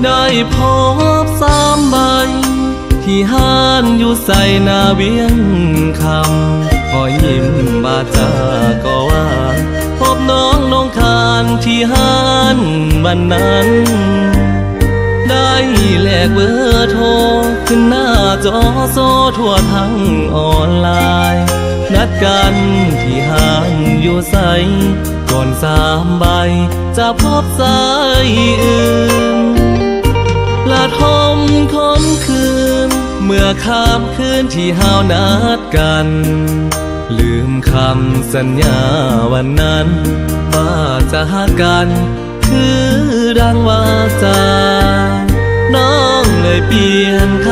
ได้พบ3 ใบที่ห้านอยู่ใส่นาเวียงคำพอยิ้มบาจาก็ว่าพบน้องคานที่ห้านบันนั้นได้แลกเบอร์โทรขึ้นหน้าจอโซทั่วทั้งออนไลน์นัดกันที่ห้างอยู่ใสก่อน3 ใบจะพบสายอื่นละทมคมคืนเมื่อข้ามคืนที่ห้าวนัดกันลืมคำสัญญาวันนั้นว่าจะหากันคือดังว่าจาน้องเลยเปลี่ยนค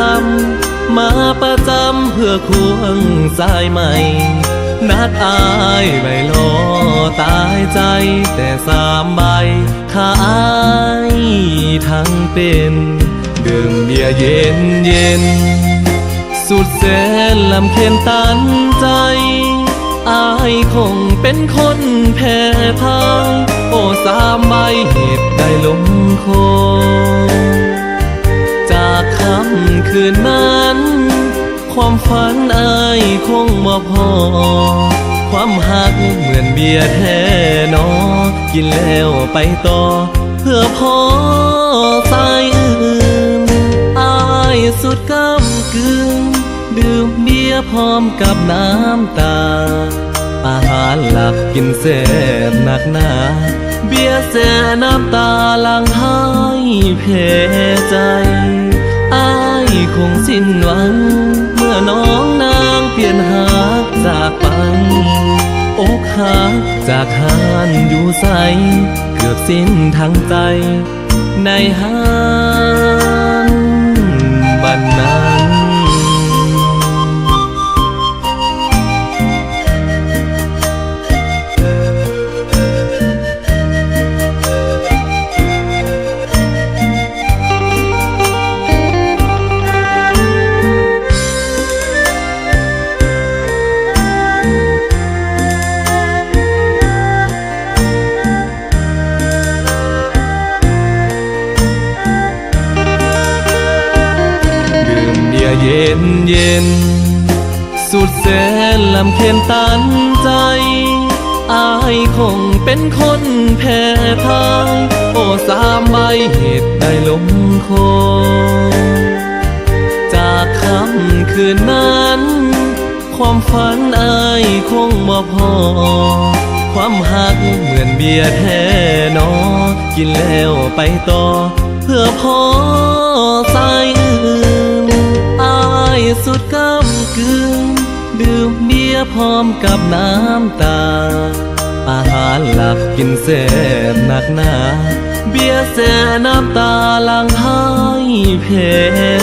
ำมาประจำเพื่อควงสายใหม่นัดอายใบรอตายใจแต่3 ใบข้าอายทั้งเป็นดื่มเบียร์เย็นสุดแสนลำเค็ญตันใจอายคงเป็นคนแพ้ทางโอ้3 ใบเหตุใดลงคอจากค่ำคืนนั้นความฝันอายคงบ่พอความหักเหมือนเบียร์แท้นอกินแล้วไปต่อเพื่อพอสายอื่นอายสุดก้ำกลืนดื่มเบียร์พร้อมกับน้ำตาอาหารหลักกินแสบหนักหนาเบียร์แสน้ำตาหลั่งให้เพใจอายคงสิ้นหวังเมื่อน้องนางเปลี่ยนหากจากไปอกหักจากหานอยู่ใสเกือบสิ้นทั้งใจในหานบันนั้นเย็นสุดแสนลำเค็ญตันใจอายคงเป็นคนแพ้ทางโอ้3 ใบเหตุใดลงคอจากค่ำคืนนั้นความฝันอายคงบ่พอความหักเหมือนเบียร์แท้นอกินแล้วไปต่อเพื่อพอสายอื่นอายสุดก้ำกลืนดื่มเบียร์พร้อมกับน้ำตาอาหารหลักกินแสบหนักหนาเบียร์แสน้ำตาหลั่งให้เพ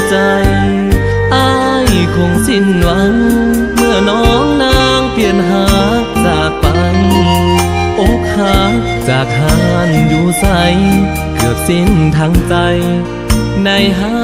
ใจอายคงสิ้นหวังเมื่อน้องนางเปลี่ยนหากจากไปอกหักจากหานอยู่ใสเกือบสิ้นทั้งใจในหา